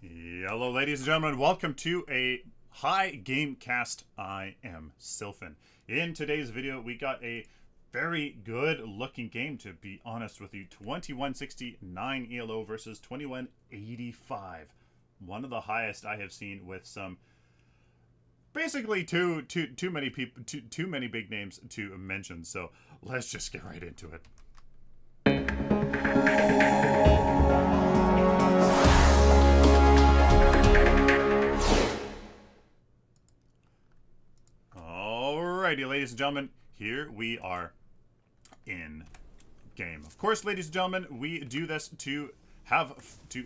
Hello, ladies and gentlemen. Welcome to a high game cast. I am Sylphin. In today's video, we got a very good looking game, to be honest with you. 2169 ELO versus 2185. One of the highest I have seen, with some basically too many people, too many big names to mention. So let's just get right into it. Alrighty, ladies and gentlemen, here we are in game. Of course, ladies and gentlemen, we do this to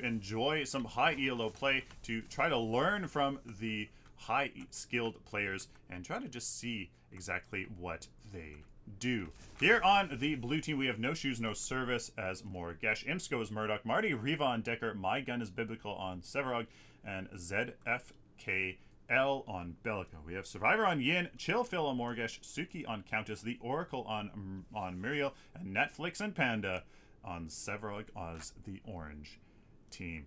enjoy some high ELO play, to try to learn from the high skilled players and try to just see exactly what they do. Here on the blue team, we have No Shoes, No Service as Morgesh, Imsko is Murdoch, Marty Riva on Decker, My Gun is Biblical on Severog, and ZFK L on Bellica. We have Survivor on Yin, Chill Phil on Morgesh, Suki on Countess, The Oracle on Muriel, and Netflix and Panda on Severog as the orange team.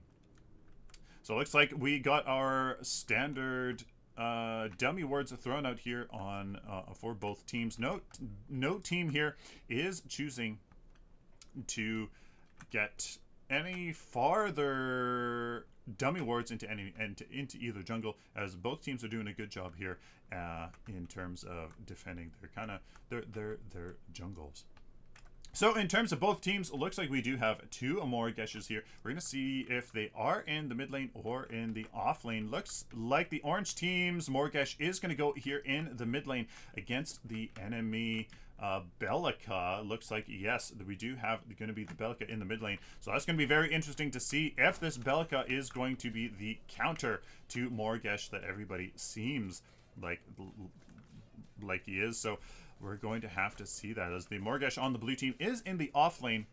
So it looks like we got our standard dummy words thrown out here on for both teams. No team here is choosing to get any farther dummy wards into either jungle, as both teams are doing a good job here in terms of defending their jungles. So in terms of both teams, it looks like we do have two Morgeshes here. We're going to see if they are in the mid lane or in the off lane. Looks like the orange team's Morgesh is going to go here in the mid lane against the enemy Bellica. Looks like, yes, we do have going to be the Bellica in the mid lane. So that's going to be very interesting to see if this Bellica is going to be the counter to Morgesh that everybody seems like he is. So we're going to have to see that, as the Morgesh on the blue team is in the off lane,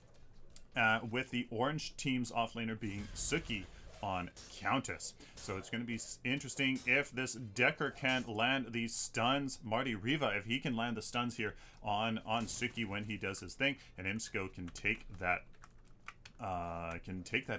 with the orange team's off laner being Suki on Countess. So it's going to be interesting if this Decker can land these stuns. Marty Riva, if he can land the stuns here on Suki when he does his thing, and Imsko can take that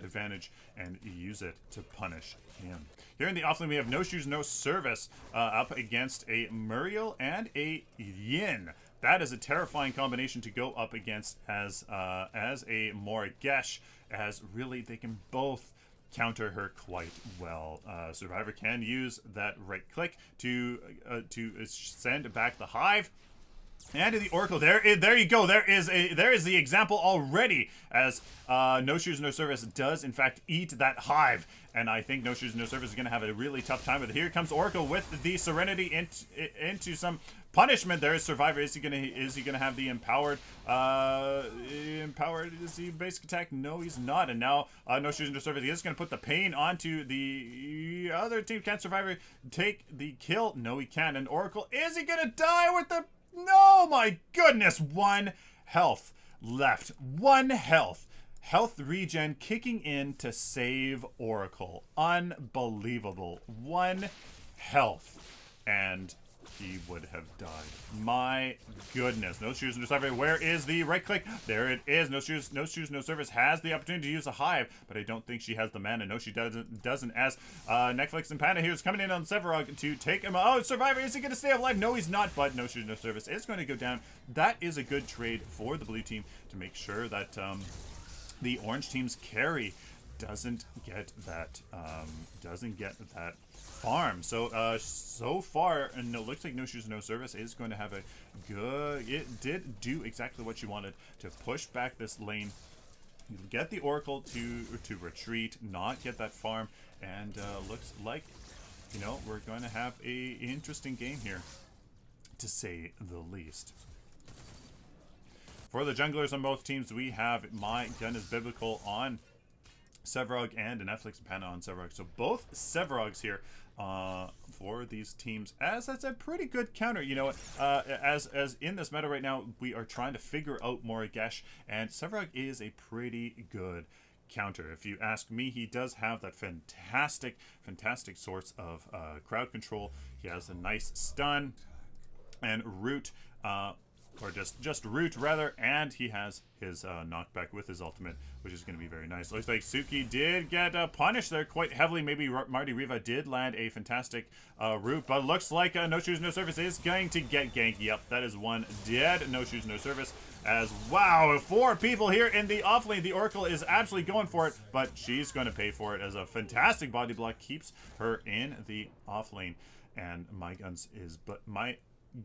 advantage and use it to punish him. Here in the offlane, we have No Shoes, No Service up against a Muriel and a Yin. That is a terrifying combination to go up against as a Morgesh, as really they can both counter her quite well. Survivor can use that right click to send back the hive. And to the Oracle, there you go. There is the example already, as No Shoes, No Service does in fact eat that hive, and I think No Shoes, No Service is going to have a really tough time with it. Here comes Oracle with the Serenity into some punishment. There is Survivor. Is he gonna have the empowered? Is he basic attack? No, he's not. And now No Shoes, No Service, he is going to put the pain onto the other team. Can Survivor take the kill? No, he can. And Oracle, is he gonna die with the? No, my goodness, 1 health left. 1 health. Health regen kicking in to save Oracle. Unbelievable. 1 health. And he would have died. My goodness. No Shoes, No Service. Where is the right click? There it is. No Shoes, No Service has the opportunity to use a hive, but I don't think she has the mana. No, she doesn't, as Netflix and Panda here is coming in on Severog to take him. Oh, Survivor, is he going to stay alive? No, he's not, but No Shoes, No Service is going to go down. That is a good trade for the blue team to make sure that the orange team's carry doesn't get that farm. So so far, and it looks like No Shoes, No Service is going to have a good, it did do exactly what you wanted, to push back this lane, get the Oracle to retreat, not get that farm, and looks like, you know, we're going to have a interesting game here, to say the least. For the junglers on both teams, we have My Gun is Biblical on Severog and a Netflix and Panda on Severog. So both Severogs here for these teams, as that's a pretty good counter. You know, as in this meta right now, we are trying to figure out Morgesh, and Severog is a pretty good counter. If you ask me, he does have that fantastic source of crowd control. He has a nice stun and root or just root rather, and he has his knockback with his ultimate, which is going to be very nice. Looks like Suki did get punished there quite heavily. Maybe Marty Riva did land a fantastic root, but looks like No Shoes No Service is going to get ganked. Yep, that is one dead No Shoes No Service. As wow, 4 people here in the off lane. The Oracle is absolutely going for it, but she's going to pay for it as a fantastic body block keeps her in the off lane. And my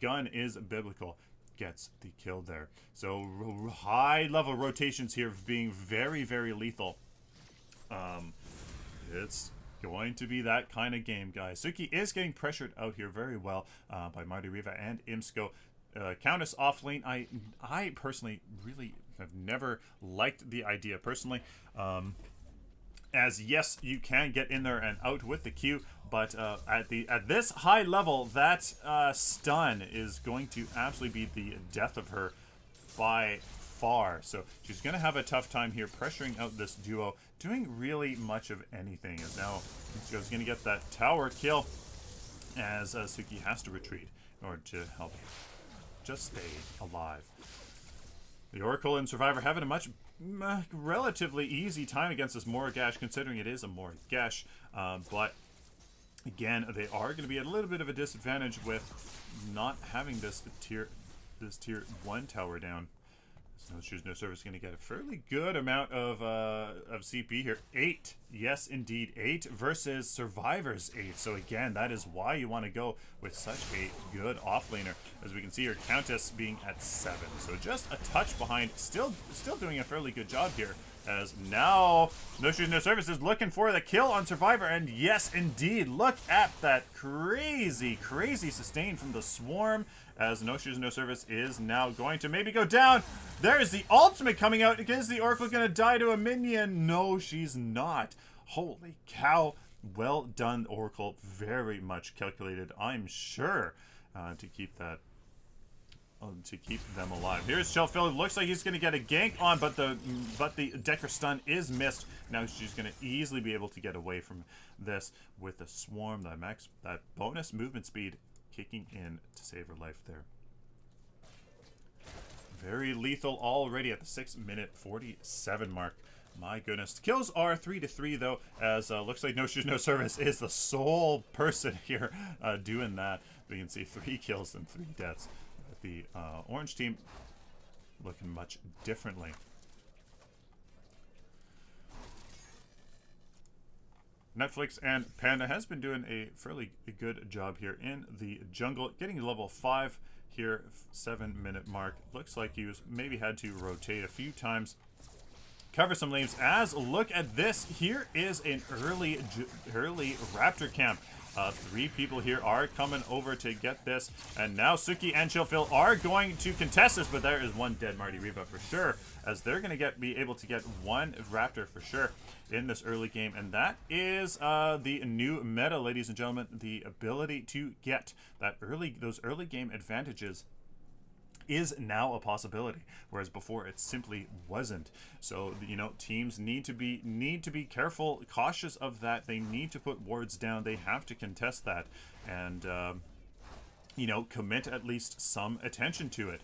gun is biblical. Gets the kill there. So high level rotations here being very, very lethal. It's going to be that kind of game, guys. Suki is getting pressured out here very well by Marty Riva and Imsko. Countess off lane, I personally really have never liked the idea personally. As yes, you can get in there and out with the Q, but at this high level, that stun is going to absolutely be the death of her by far. So she's going to have a tough time here pressuring out this duo, doing really much of anything. As now Imsko's going to get that tower kill, as Suki has to retreat in order to help just stay alive. The Oracle and Survivor having a much relatively easy time against this Morgash, considering it is a Morgash, but again, they are going to be at a little bit of a disadvantage with not having this tier 1 tower down. No Shoes No Service going to get a fairly good amount of CP here. 8, yes indeed, 8 versus Survivor's 8. So again, that is why you want to go with such a good offlaner. As we can see here, Countess being at 7. So just a touch behind, still doing a fairly good job here. As now, No Shoes No Service is looking for the kill on Survivor, and yes indeed, look at that crazy sustain from the Swarm, as No Shoes No Service is now going to maybe go down. There's the ultimate coming out. Is the Oracle going to die to a minion? No, she's not. Holy cow. Well done, Oracle. Very much calculated, I'm sure, to keep that. To keep them alive. Here's Sylphin. Looks like he's going to get a gank on, but the Decker stun is missed. Now she's going to easily be able to get away from this with the Swarm, that bonus movement speed kicking in to save her life there. Very lethal already at the 6-minute 47 mark. My goodness. The kills are 3-3 though, as looks like No Shoes No Service is the sole person here doing that. We can see 3 kills and 3 deaths. The orange team looking much differently. Netflix and Panda has been doing a fairly good job here in the jungle, getting to level 5 here, 7-minute mark. Looks like he was maybe had to rotate a few times, cover some lanes. As look at this, here is an early Raptor camp. 3 people here are coming over to get this, and now Suki and Sylphin are going to contest this, but there is one dead Marty Riva for sure, as they're going to be able to get 1 Raptor for sure in this early game, and that is the new meta, ladies and gentlemen, the ability to get those early game advantages is now a possibility, whereas before it simply wasn't. So, you know, teams need to be careful, cautious of that. They need to put wards down. They have to contest that, and you know, commit at least some attention to it.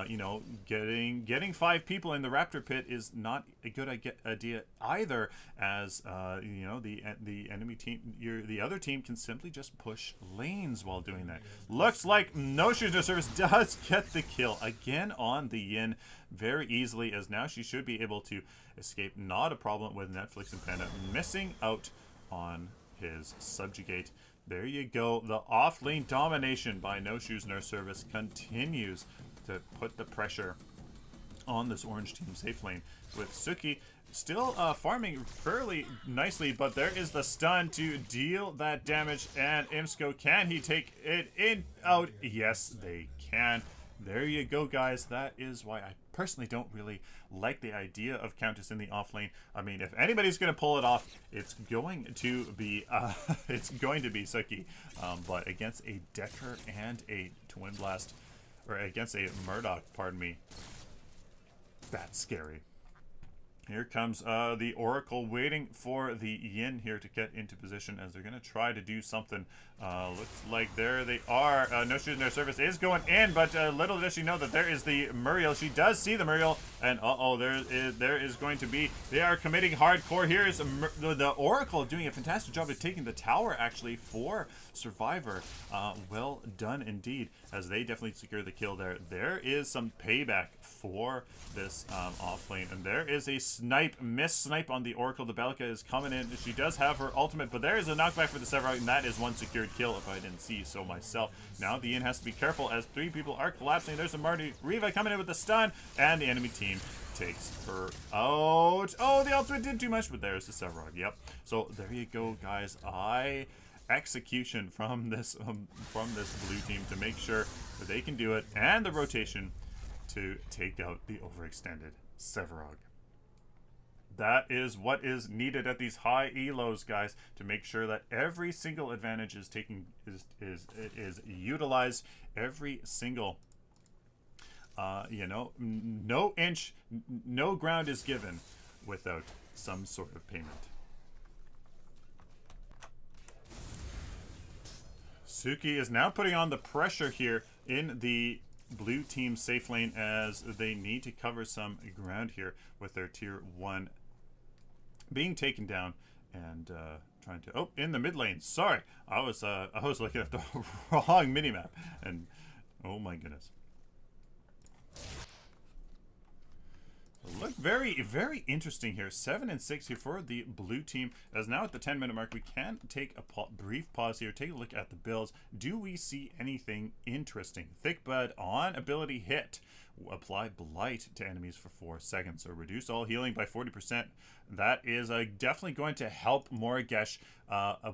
You know, getting 5 people in the Raptor pit is not a good idea either, as you know, the enemy team, the other team can simply just push lanes while doing that. Looks like No Shoes No Service does get the kill again on the Yin very easily, as now she should be able to escape. Not a problem with Netflix and Panda missing out on his subjugate. There you go. The off-lane domination by No Shoes No Service continues to put the pressure on this orange team safe lane, with Suki still farming fairly nicely, but there is the stun to deal that damage, and Imsko, can he take it in out? Yes, they can. There you go, guys. That is why I personally don't really like the idea of Countess in the off lane. I mean, if anybody's going to pull it off, it's going to be Suki. But against a Decker and a Twin Blast, or against a Murdoch, pardon me, that's scary. Here comes the Oracle waiting for the Yin here to get into position as they're going to try to do something. Looks like there they are. No shoes, no service is going in, but little does she know that there is the Muriel. She does see the Muriel, and there is going to be, they are committing hardcore. Here is the Oracle doing a fantastic job of taking the tower actually for Survivor. Well done indeed, as they definitely secure the kill there. There is some payback for this off lane, and there is a miss snipe on the Oracle. The baaack is coming in. She does have her ultimate, but there is a knockback for the Sevarog, and that is one secured kill if I didn't see so myself. Now the Yin has to be careful as 3 people are collapsing. There's a Marty Riva coming in with the stun, and the enemy team takes her out. Oh, the ultimate did too much, but there's the Sevarog. Yep. So there you go, guys. Execution from this blue team to make sure that they can do it, and the rotation to take out the overextended Sevarog. That is what is needed at these high elos, guys, to make sure that every single advantage is is utilized. Every single you know, no ground is given without some sort of payment. Suki is now putting on the pressure here in the blue team safe lane as they need to cover some ground here with their tier 1 being taken down and trying to in the mid lane. Sorry, I was looking at the wrong minimap, and oh my goodness. Look, very interesting here. 7 and 6 here for the blue team. As now at the 10-minute mark, we can take a brief pause here. Take a look at the builds. Do we see anything interesting? Thick Bud on ability hit. Apply Blight to enemies for 4 seconds. So reduce all healing by 40%. That is definitely going to help Morigesh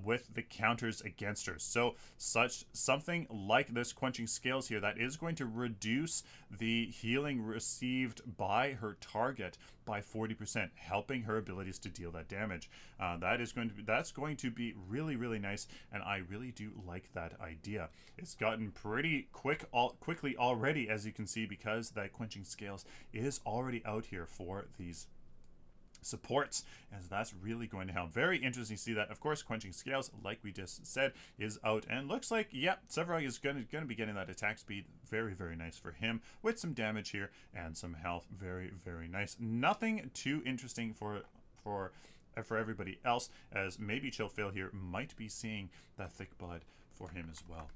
with the counters against her. So something like this Quenching Scales here, that is going to reduce the healing received by her target by 40%, helping her abilities to deal that damage. That's going to be really nice, and I really do like that idea. It's gotten pretty quickly already, as you can see, because that Quenching Scales is already out here for these supports, as that's really going to help. Very interesting to see that. Of course, Quenching Scales, like we just said, is out, and looks like, yep, Sevarog is going to be getting that attack speed. Very nice for him, with some damage here and some health. Very nice. Nothing too interesting for everybody else, as maybe Chillphil here might be seeing that Thick Blood for him as well.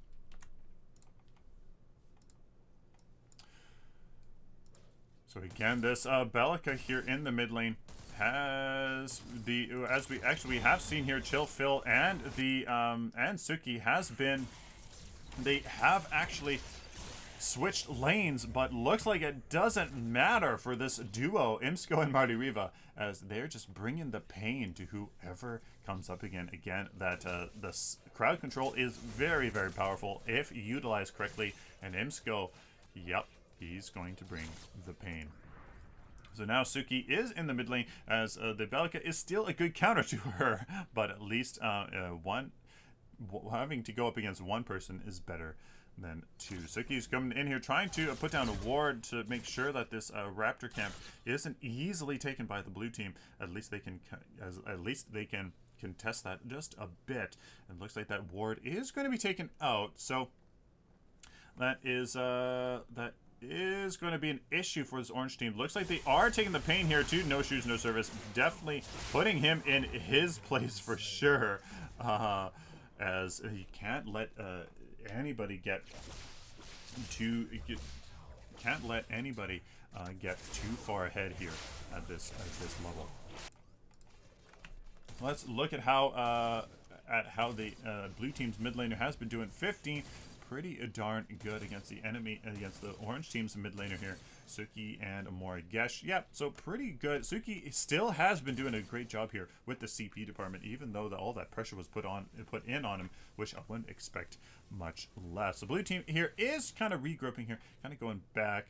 So again, this baaack here in the mid lane has we have seen here, Chillphil and and Suki they have actually switched lanes, but looks like it doesn't matter for this duo, Imsco and Marty Riva, as they're just bringing the pain to whoever comes up again. That the crowd control is very powerful if utilized correctly, and Imsco, yep, he's going to bring the pain. So now Suki is in the mid lane, as the baaack is still a good counter to her, but at least having to go up against one person is better than 2. Suki's coming in here trying to put down a ward to make sure that this Raptor camp isn't easily taken by the blue team. At least they can contest that just a bit. It looks like that ward is going to be taken out, so that is going to be an issue for this orange team. Looks like they are taking the pain here too. No shoes, no service. Definitely putting him in his place for sure, as he can't let anybody get too far ahead here at this level. Let's look at how the blue team's mid laner has been doing. 15. Pretty darn good against the orange team's mid laner here, Suki and Morigesh. Yep, so pretty good. Suki still has been doing a great job here with the CP department, even though all that pressure was put in on him, which I wouldn't expect much less. The blue team here is kind of regrouping here, kind of going back,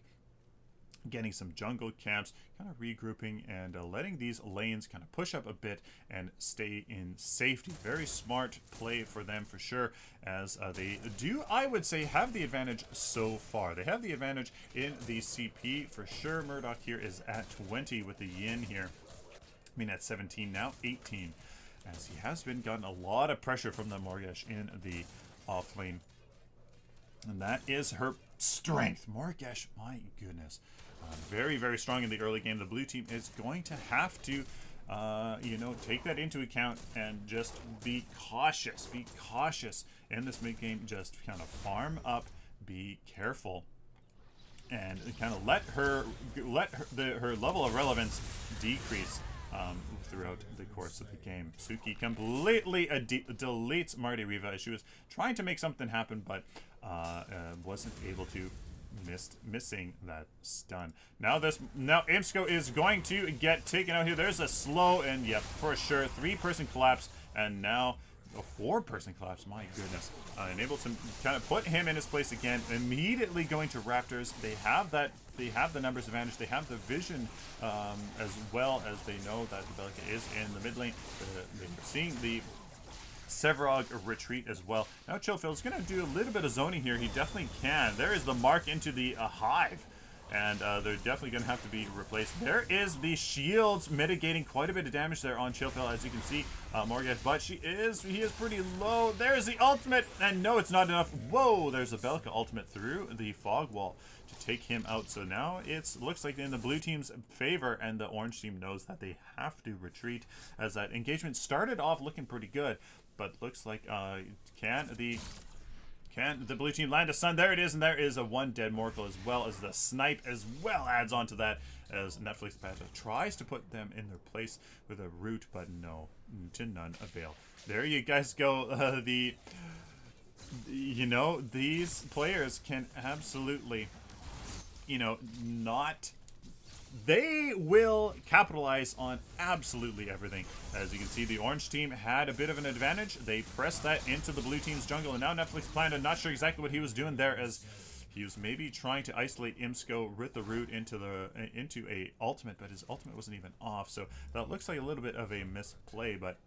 getting some jungle camps, kind of regrouping and letting these lanes kind of push up a bit and stay in safety. Very smart play for them for sure, as they do, I would say, have the advantage so far. They have the advantage in the CP for sure. Murdoch here is at 20 with the Yin here. I mean, at 17 now, 18. As he has been gotten a lot of pressure from the Morgesh in the off lane. And that is her strength. Morgesh, my goodness. Very, very strong in the early game. The blue team is going to have to, you know, take that into account and just be cautious. Be cautious in this mid game. Just kind of farm up. Be careful. And kind of let her level of relevance decrease throughout the course of the game. Suki completely deletes Marty Riva as she was trying to make something happen, but wasn't able to, missing that stun. Now Imsko is going to get taken out here. There's a slow, and yep, for sure, 3-person collapse, and now a 4-person collapse. My goodness, and able to kind of put him in his place again. Immediately going to Raptors. They have that. They have the numbers advantage. They have the vision, as well as they know that the baaack is in the mid lane. They're seeing the Sevarog retreat as well. Now Chillfield is going to do a little bit of zoning here. He definitely can. There is the mark into the hive. And they're definitely going to have to be replaced. There is the shields mitigating quite a bit of damage there on Chillfield, as you can see, Morgesh. But he is pretty low. There's the ultimate, and no, it's not enough. Whoa, there's a baaack ultimate through the fog wall to take him out. So now it looks like in the blue team's favor, and the orange team knows that they have to retreat, as that engagement started off looking pretty good, but looks like can the blue team land a stun? There it is, and there is a 1 dead Morgul, as well as the snipe as well adds on to that, as Netflix Pata tries to put them in their place with a root, but no, to none avail. There you guys go. You know, these players can absolutely, you know, not... They will capitalize on absolutely everything. As you can see, the orange team had a bit of an advantage. They pressed that into the blue team's jungle, and now Netflix planned. I'm not sure exactly what he was doing there, as he was maybe trying to isolate Imsko with the root into a ultimate, but his ultimate wasn't even off. So that looks like a little bit of a misplay, but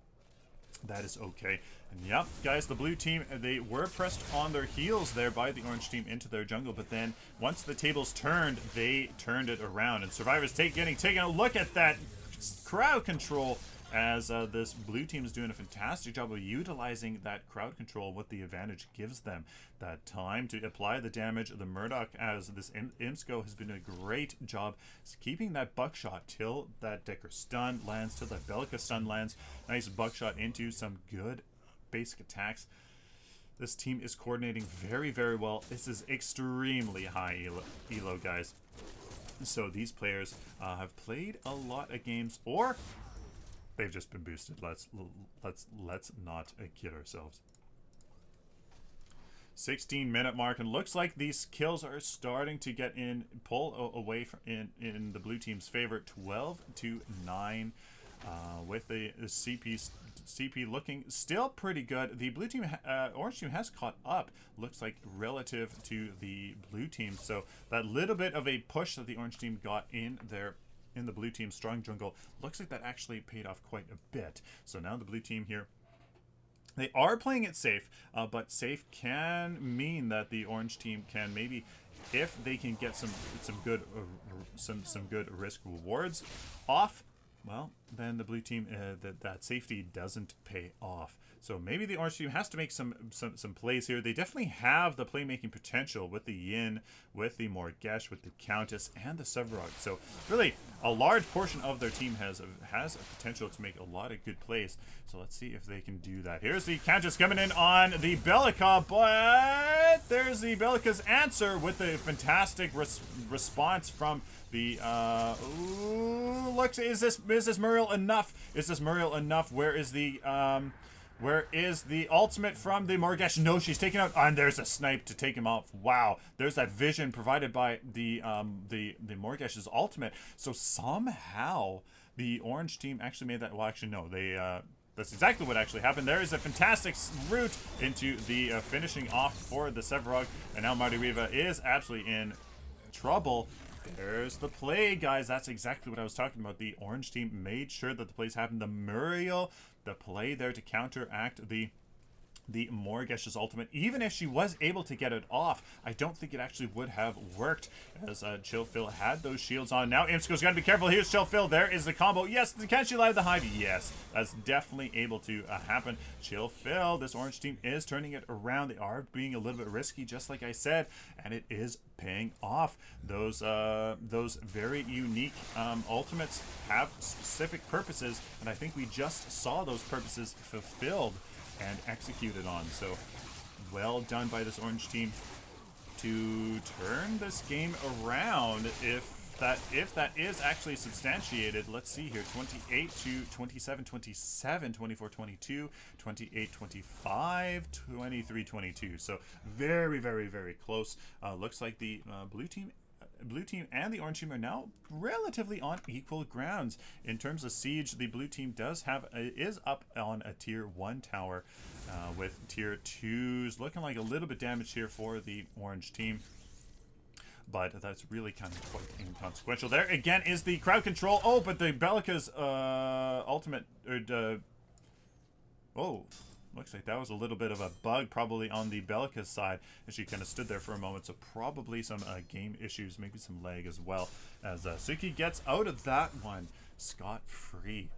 that is okay. And yep, guys, the blue team, they were pressed on their heels there by the orange team into their jungle, but then once the tables turned, they turned it around, and Survivor's getting taken a look at that crowd control, as this blue team is doing a fantastic job of utilizing that crowd control, what the advantage gives them. That time to apply the damage. The Murdoch, as this Imsko, has been doing a great job keeping that buckshot till that Decker stun lands, till that Belka stun lands. Nice buckshot into some good basic attacks. This team is coordinating very, very well. This is extremely high elo, guys. So these players have played a lot of games, or they've just been boosted. Let's not kid ourselves. 16-minute mark, and looks like these kills are starting to get pull away from in the blue team's favor. 12-9, with the CP looking still pretty good. The blue team, orange team, has caught up, looks like, relative to the blue team. So that little bit of a push that the orange team got in the blue team's strong jungle, looks like that actually paid off quite a bit. So now the blue team here, they are playing it safe, but safe can mean that the orange team can maybe, if they can get some good risk rewards off, well, then the blue team, that safety doesn't pay off. So maybe the orange team has to make some plays here. They definitely have the playmaking potential with the Yin, with the Morgesh, with the Countess, and the Sevarog. So really, a large portion of their team has a potential to make a lot of good plays. So let's see if they can do that. Here's the Countess coming in on the Belka, but there's the Belka's answer with the fantastic response from the is this Muriel enough? Is this Muriel enough? Where is the ultimate from the Morgesh? No, she's taken out, and there's a snipe to take him off. Wow, there's that vision provided by the Morgesh's ultimate. So somehow the orange team actually made that. Well, actually no, they that's exactly what actually happened. There is a fantastic route into the finishing off for the Sevarog, and now Marty Riva is absolutely in trouble. There's the play, guys. That's exactly what I was talking about. The orange team made sure that the plays happened. The Muriel, the play there to counteract the the Morgesh's ultimate. Even if she was able to get it off, I don't think it actually would have worked, as Sylphin had those shields on. Now Imsko's got to be careful. Here's Sylphin. There is the combo. Yes, can she live the hive? Yes, that's definitely able to happen. Sylphin, this orange team is turning it around. They are being a little bit risky, just like I said, and it is paying off. Those very unique ultimates have specific purposes, and I think we just saw those purposes fulfilled and executed on. So well done by this orange team to turn this game around. If that is actually substantiated, let's see here, 28 to 27, 27, 24, 22, 28, 25, 23, 22. So very, very, very close. Looks like the blue team and the orange team are now relatively on equal grounds. In terms of siege, the blue team is up on a tier 1 tower, with tier 2s looking like a little bit damaged here for the orange team, but that's really kind of quite inconsequential. There again is the crowd control. Oh, but the Baaack's ultimate, oh, looks like that was a little bit of a bug probably on the Baaack's side, and she kind of stood there for a moment, so probably some game issues, maybe some lag as well, as Suki gets out of that one scot-free.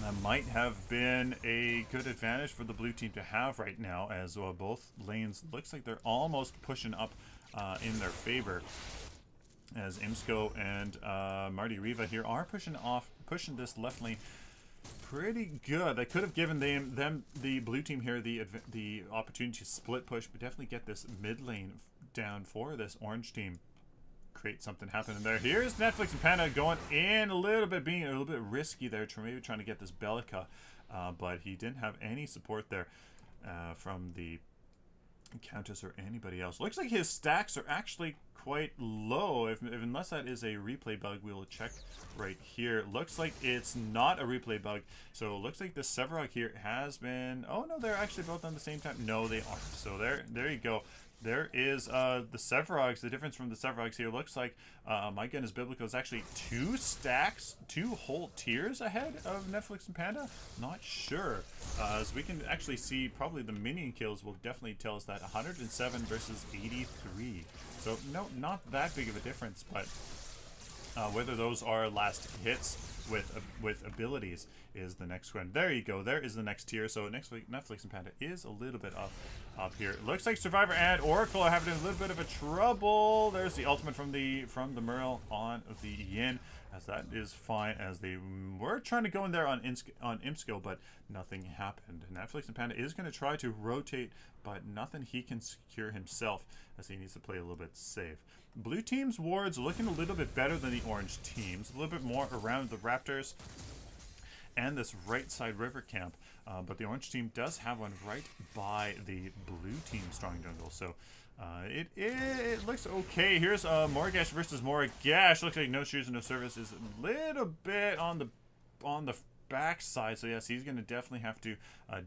That might have been a good advantage for the blue team to have right now, as both lanes looks like they're almost pushing up in their favor, as Imsko and Marty Riva here are pushing this left lane pretty good. They could have given the blue team here the opportunity to split push, but definitely get this mid lane down for this orange team. Create something happen in there. Here's Netflix and Panda going in a little bit, being a little bit risky there, maybe trying to get this Baaack, but he didn't have any support there from the Countess or anybody else. Looks like his stacks are actually quite low, unless that is a replay bug. We will check right here. Looks like it's not a replay bug, so it looks like the Sevarog here has been, oh no, they're actually both on the same time. No, they aren't. So there you go. There is the Sevarogs. The difference from the Sevarogs here looks like My Goodness Biblical is actually 2 stacks, 2 whole tiers ahead of Netflix and Panda. Not sure. As we can actually see, probably the minion kills will definitely tell us that 107 versus 83. So no, not that big of a difference, but whether those are last hits with abilities is the next one. There you go. There is the next tier. So Netflix and Panda is a little bit up here. It looks like Survivor and Oracle are having a little bit of a trouble. There's the ultimate from the Merle on the Yin, as that is fine, as they were trying to go in there on Imsko, but nothing happened. Netflix and Panda is going to try to rotate, but nothing he can secure himself, as he needs to play a little bit safe. Blue team's wards looking a little bit better than the orange team's, a little bit more around the Raptors and this right side river camp, but the orange team does have one right by the blue team strong jungle, so it looks okay. Here's Morgesh versus Morgesh. Looks like no shoes and no service is a little bit on the back side, so yes, he's going to definitely have to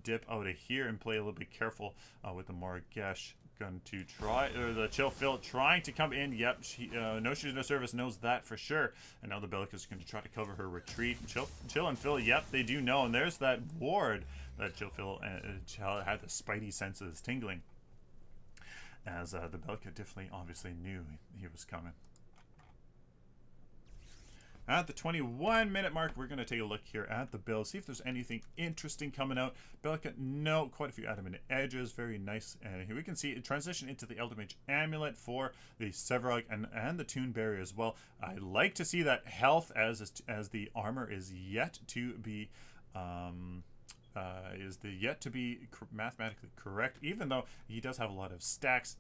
dip out of here and play a little bit careful with the Morgesh. Going to try, or the Sylphin trying to come in. Yep, no shoes, no service, knows that for sure. And now the Baaack is going to try to cover her retreat. Chill and Phil, yep, they do know. And there's that ward that Phil had the spidey senses tingling, as the Baaack definitely obviously knew he was coming. At the 21-minute mark, we're going to take a look here at the build, see if there's anything interesting coming out. Baaack, no, quite a few adamant edges, very nice. And here we can see it transition into the Elder Mage Amulet for the Sevarog and the Toon Barrier as well. I like to see that health as the armor is yet to be mathematically correct, even though he does have a lot of stacks.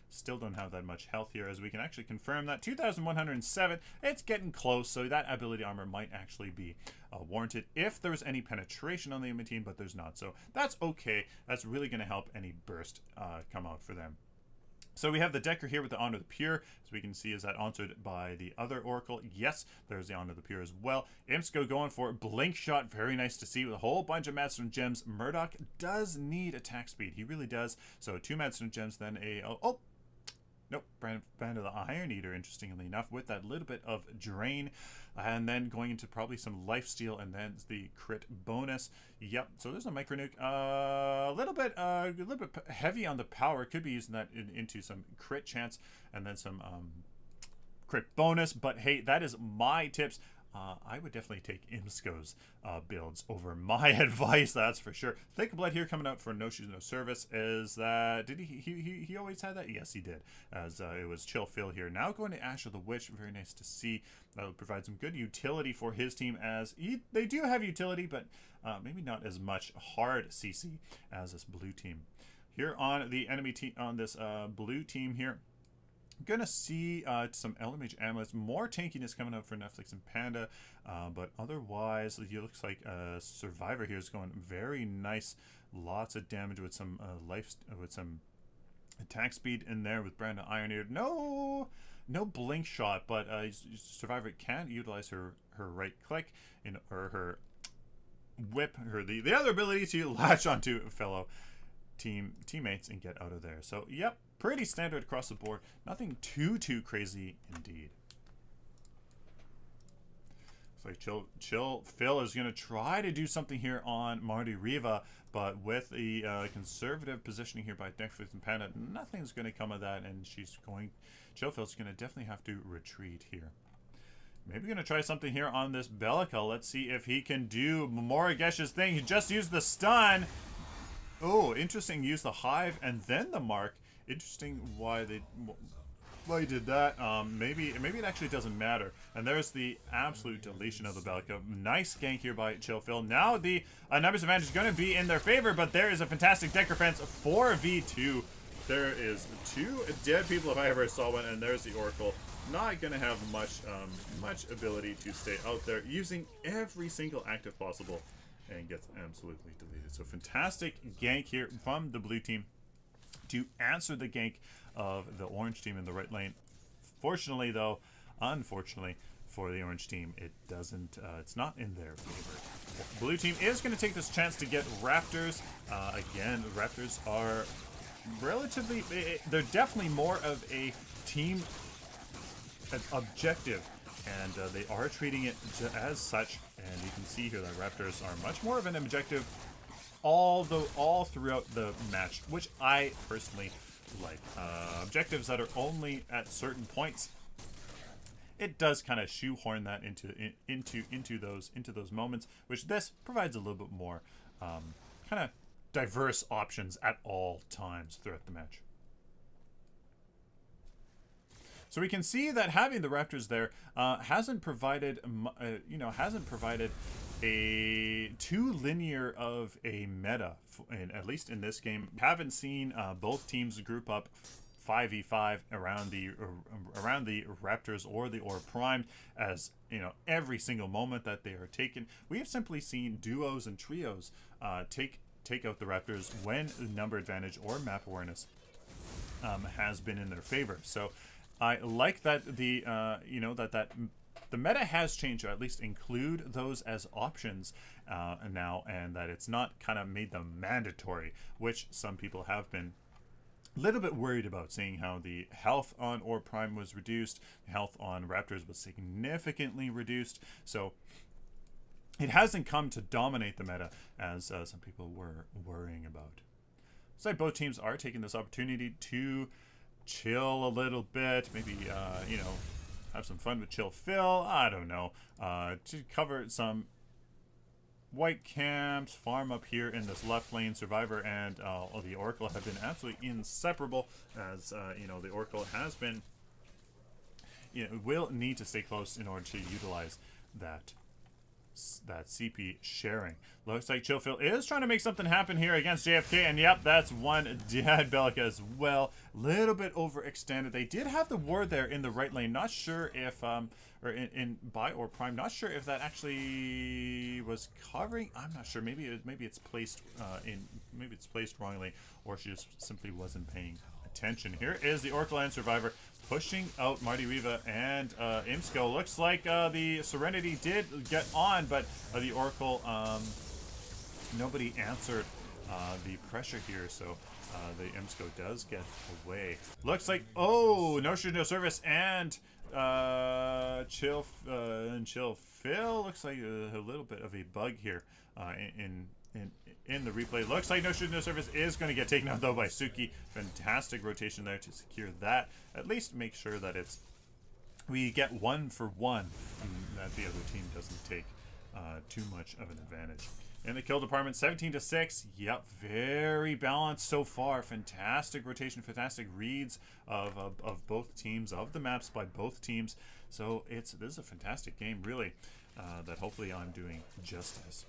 Still don't have that much health here, as we can actually confirm that 2,107. It's getting close, so that ability armor might actually be warranted if there was any penetration on the enemy team, but there's not, so that's okay. That's really going to help any burst come out for them. So we have the Decker here with the Honor the Pure, as we can see. Is that answered by the other Oracle? Yes, there's the Honor the Pure as well. Imsko going for Blink Shot, very nice to see, with a whole bunch of Madstone Gems. Murdoch does need attack speed, he really does. So 2 Madstone Gems, then a Nope, Brand of the Iron Eater, interestingly enough, with that little bit of drain, and then going into probably some lifesteal, and then the crit bonus. Yep, so there's a micro nuke, a little bit heavy on the power. Could be using that into some crit chance, and then some crit bonus. But hey, that is my tips. I would definitely take Imsko's builds over my advice, that's for sure. Thick Blood here coming out for No Shoes No Service. Is that, did he always had that? Yes, he did. As it was Chill Phil here. Now going to Ash of the Witch, very nice to see. That will provide some good utility for his team, as they do have utility, but maybe not as much hard CC as this blue team. Here on the enemy team, on this blue team here, gonna see some Elder Mage amulets, more tankiness coming out for Netflix and Panda, but otherwise it looks like Survivor here is going very nice. Lots of damage with some with some attack speed in there with Brand of Iron Ear. No blink shot, but Survivor can utilize her right click or her whip, the other ability to latch onto fellow teammates and get out of there. So yep, pretty standard across the board. Nothing too crazy indeed. It's like Chill Phil is going to try to do something here on Marty Riva, but with the conservative positioning here by Netflix and Panda, nothing's going to come of that, and Chill Phil's going to definitely have to retreat here. Maybe going to try something here on this Bellica. Let's see if he can do Moragesh's thing. He just used the stun. Oh, interesting. Use the Hive and then the Mark. Interesting why he did that. Maybe it actually doesn't matter. And there's the absolute deletion of the Bellica. Nice gank here by Chill Phil. Now the numbers advantage is going to be in their favor, but there is a fantastic deck defense for V2. There is 2 dead people if I ever saw one, and there's the Oracle. Not going to have much ability to stay out there, using every single active possible, and gets absolutely deleted. So fantastic gank here from the blue team to answer the gank of the orange team in the right lane. Fortunately though, unfortunately for the orange team, it doesn't, it's not in their favor. Blue team is going to take this chance to get Raptors. Again, Raptors are relatively, they're definitely more of a team objective, and they are treating it as such. And you can see here that Raptors are much more of an objective all throughout the match, which I personally like. Objectives that are only at certain points, it does kind of shoehorn that into those moments, which this provides a little bit more kind of diverse options at all times throughout the match. So we can see that having the Raptors there hasn't provided a too linear of a meta, at least in this game. Haven't seen both teams group up 5v5 around the Raptors or the Orb Prime, as you know, every single moment that they are taken. We have simply seen duos and trios take out the Raptors when the number advantage or map awareness has been in their favor. So I like that the the meta has changed to at least include those as options now, and that it's not kind of made them mandatory, which some people have been a little bit worried about, seeing how the health on Orb Prime was reduced, health on Raptors was significantly reduced. So it hasn't come to dominate the meta as some people were worrying about. So both teams are taking this opportunity to chill a little bit, maybe you know, have some fun with Chill Phil, I don't know, to cover some white camps, farm up here in this left lane. Survivor and the Oracle have been absolutely inseparable, as you know, the Oracle has been, you know, will need to stay close in order to utilize that CP sharing. Looks like Chill Phil is trying to make something happen here against JFK, and yep, that's one dead Bellica as well. Little bit overextended. They did have the ward there in the right lane. Not sure if or in by or prime. Not sure if that actually was covering. I'm not sure. Maybe it's placed maybe it's placed wrongly, or she just simply wasn't paying attention. Here is the Oracle and Survivor pushing out Marty Riva and Imsko. Looks like the Serenity did get on, but the Oracle, nobody answered the pressure here. So the Imsco does get away. Looks like, oh, no shoot, no service, and chill Phil. Looks like a little bit of a bug here in the replay. Looks like no shoot, no service is going to get taken out though by Suki. Fantastic rotation there to secure that. At least make sure that we get 1 for 1, and that the other team doesn't take too much of an advantage. In the kill department, 17 to 6. Yep, very balanced so far. Fantastic rotation, fantastic reads of both teams, of the maps by both teams. So this is a fantastic game, really, that hopefully I'm doing justice.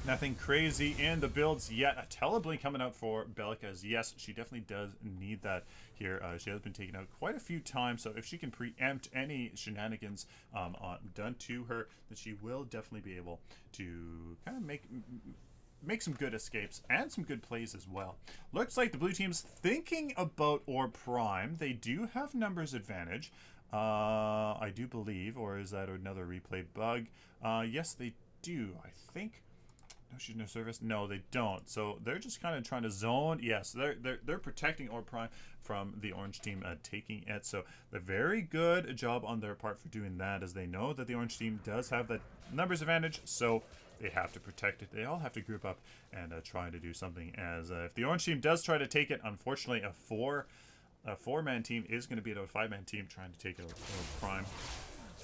Nothing crazy in the builds yet. A teleblink coming out for baaack, as yes, she definitely does need that here. She has been taken out quite a few times, so if she can preempt any shenanigans done to her, then she will definitely be able to kind of make some good escapes and some good plays as well. Looks like the blue team's thinking about Orb Prime. They do have numbers advantage, I do believe, or is that another replay bug? Yes, they do, I think. No shoot, no service. No, they don't. So they're just kind of trying to zone. Yes, they're protecting Orb Prime from the orange team taking it. So a very good job on their part for doing that, as they know that the orange team does have that numbers advantage. So they have to protect it. They all have to group up and try to do something. As if the orange team does try to take it, unfortunately, a four-man team is going to beat a 5-man team trying to take out Orb Prime,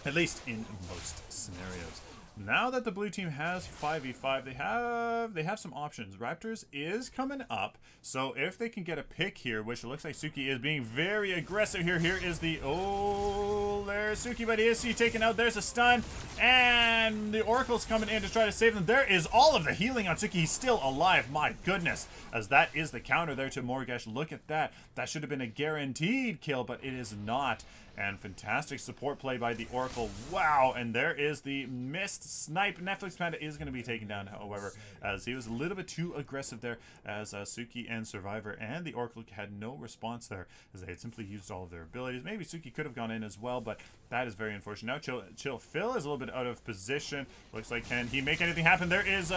at least in most scenarios. Now that the blue team has 5v5, they have some options. Raptors is coming up, so if they can get a pick here, which it looks like Suki is being very aggressive here. Here is the, oh, there's Suki, but is he taken out? There's a stun, and the Oracle's coming in to try to save them. There is all of the healing on Suki. He's still alive, my goodness, as that is the counter there to Morgesh. Look at that. That should have been a guaranteed kill, but it is not. And fantastic support play by the Oracle. Wow, and there is the missed snipe. Netflix Panda is going to be taken down, however, as he was a little bit too aggressive there, as Suki and Survivor and the Oracle had no response there, as they had simply used all of their abilities. Maybe Suki could have gone in as well, but that is very unfortunate. Now Chill Phil is a little bit out of position. Looks like, can he make anything happen? There is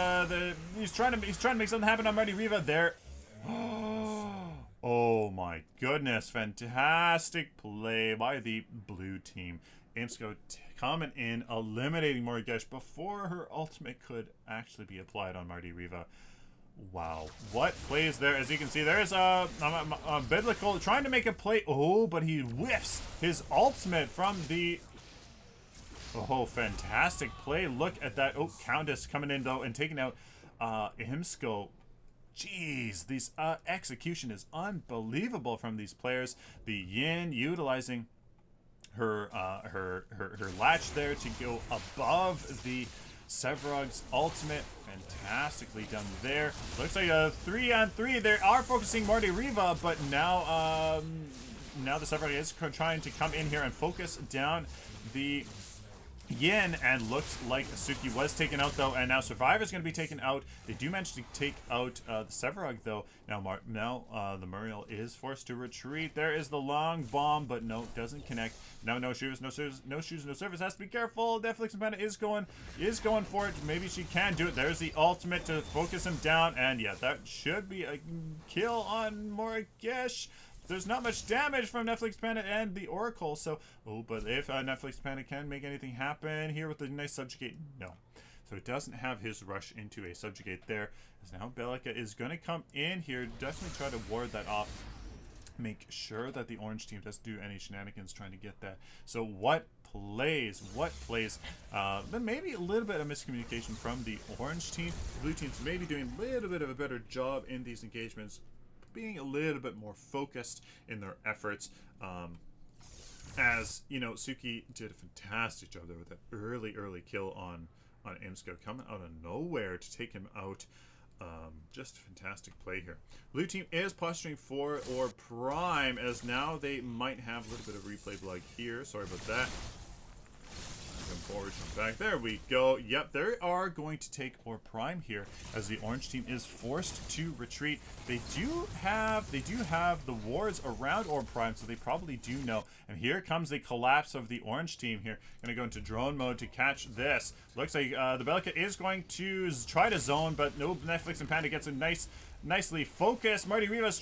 he's trying to make something happen on Marty Riva there. Oh my goodness, fantastic play by the blue team. Imsco coming in, eliminating Morgesh before her ultimate could actually be applied on Marty Riva. Wow, what plays there? As you can see, there's Biblical trying to make a play. Oh, but he whiffs his ultimate from the... Oh, fantastic play. Look at that. Oh, Countess coming in though and taking out Imsco. Jeez, this execution is unbelievable from these players. The Yin utilizing her latch there to go above the Sevrog's ultimate. Fantastically done there. Looks like a 3-on-3. They are focusing Marty Riva, but now now the Sevrog is trying to come in here and focus down the Yin, and looks like Suki was taken out though, and now Survivor's going to be taken out. They do manage to take out the Sevrog though. Now the Muriel is forced to retreat. There is the long bomb, but no, doesn't connect. Now no shoes, no service. Has to be careful. Netflix and Panda is going for it. Maybe she can do it. There's the ultimate to focus him down, and yeah, that should be a kill on Morgesh. There's not much damage from Netflix Panda and the Oracle, so... Oh, but if Netflix Panda can make anything happen here with the nice subjugate, no. So it doesn't have his rush into a subjugate there. As now baaack is going to come in here, definitely try to ward that off. Make sure that the orange team doesn't do any shenanigans trying to get that. So what plays? Then maybe a little bit of miscommunication from the orange team. The blue team's maybe doing a little bit of a better job in these engagements, being a little bit more focused in their efforts. As you know, Suki did a fantastic job there with that early kill on Imsco, coming out of nowhere to take him out. Just fantastic play here. Blue team is posturing for Orb Prime, as now they might have a little bit of replay bug here. Sorry about that. Come forward, come back. There we go. Yep, they are going to take Orb Prime here as the orange team is forced to retreat. They do have the wards around Orb Prime, so they probably do know. And here comes the collapse of the orange team here. Gonna go into drone mode to catch this. Looks like the baaack is going to try to zone, but no, Netflix and Panda gets a nicely focused. Marty Riva's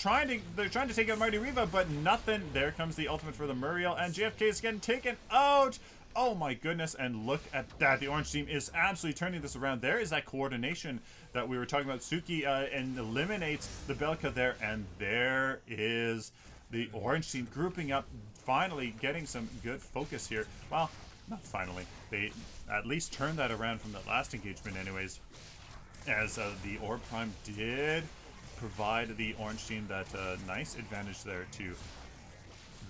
they're trying to take out Marty Riva, but nothing. There comes the ultimate for the Muriel, and JFK is getting taken out. Oh my goodness, and look at that. The orange team is absolutely turning this around. There is that coordination that we were talking about. Suki and eliminates the baaack there, and there is the orange team grouping up, finally getting some good focus here. Well, not finally. They at least turned that around from the last engagement anyways, as the Orb Prime did provide the orange team that nice advantage there to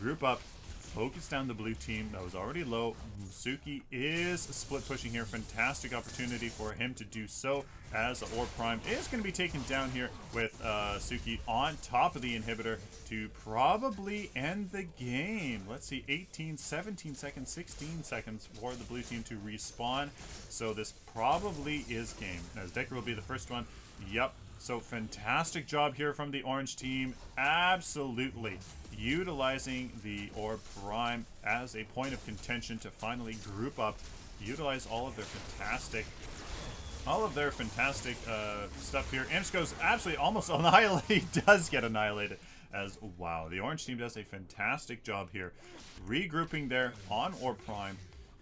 group up, focus down the blue team that was already low. Suki is split pushing here. Fantastic opportunity for him to do so, as the Orb Prime is going to be taken down here with Suki on top of the inhibitor to probably end the game. Let's see, 18, 17 seconds, 16 seconds for the blue team to respawn. So this probably is game, as Decker will be the first one. Yep. So fantastic job here from the orange team. Absolutely utilizing the Orb Prime as a point of contention to finally group up, utilize all of their fantastic stuff here. Imps goes absolutely almost annihilated. He does get annihilated, as wow, the orange team does a fantastic job here, regrouping there on Orb Prime,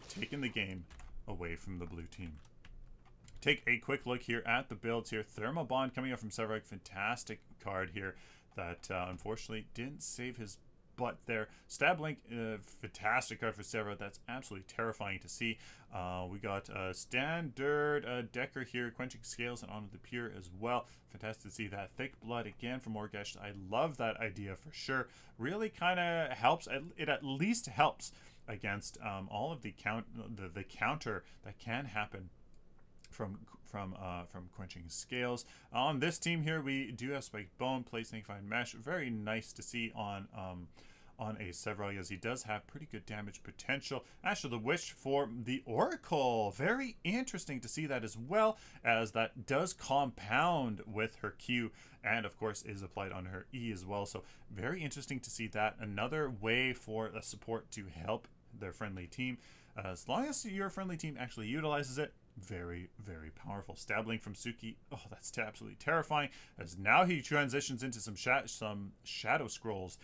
taking the game away from the blue team. Take a quick look here at the builds here. Thermobond coming up from Sevarog, fantastic card here that unfortunately didn't save his butt there. Stablink, fantastic card for Sevarog. That's absolutely terrifying to see. We got standard Decker here, quenching scales and onto the pure as well. Fantastic to see that. Thick blood again from Morgesh. I love that idea for sure. Really kind of helps. It at least helps against all of the counter that can happen from quenching scales. On this team here, we do have Spike Bone, Place Fine Mesh. Very nice to see on a Sevarog, as he does have pretty good damage potential. Ash of the Wish for the Oracle. Very interesting to see that, as well as that does compound with her Q, and of course is applied on her E as well. So very interesting to see that. Another way for a support to help their friendly team, as long as your friendly team actually utilizes it. Very, very powerful. Stabbling from Suki. Oh, that's absolutely terrifying, as now he transitions into some shadow scrolls.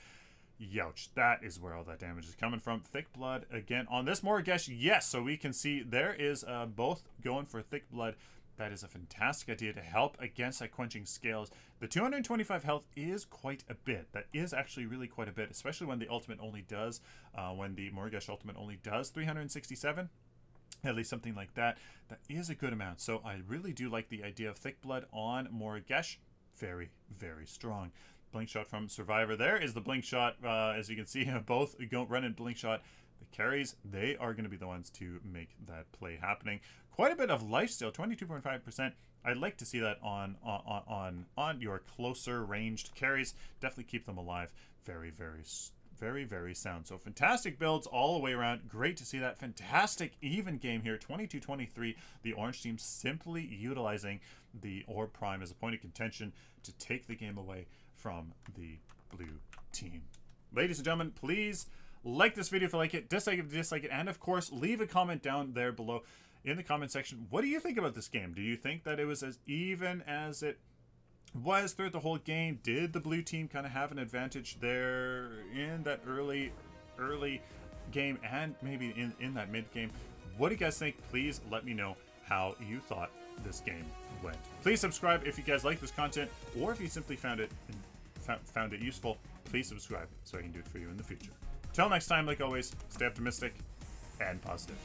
Youch, that is where all that damage is coming from. Thick blood again on this Morgesh. Yes, so we can see there is both going for thick blood. That is a fantastic idea to help against that quenching scales. The 225 health is quite a bit. That is actually really quite a bit, especially when the ultimate only does, when the Morgesh ultimate only does 367. At least something like that. That is a good amount. So I really do like the idea of thick blood on Morgesh. Very, very strong. Blink shot from Survivor. There is the blink shot. As you can see, both run in blink shot. The carries, they are going to be the ones to make that play happening. Quite a bit of life still, 22.5%. I'd like to see that on your closer ranged carries. Definitely keep them alive. Very, very sound. So fantastic builds all the way around. Great to see that. Fantastic even game here. 22-23. The orange team simply utilizing the Orb Prime as a point of contention to take the game away from the blue team. Ladies and gentlemen, please like this video if you like it, dislike it if you dislike it, and of course leave a comment down there below in the comment section. What do you think about this game? Do you think that it was as even as it was throughout the whole game? Did the blue team kind of have an advantage there in that early game, and maybe in that mid game? What do you guys think? Please let me know how you thought this game went. Please subscribe if you guys like this content, or if you simply found it useful. Please subscribe so I can do it for you in the future. Till next time, like always, stay optimistic and positive.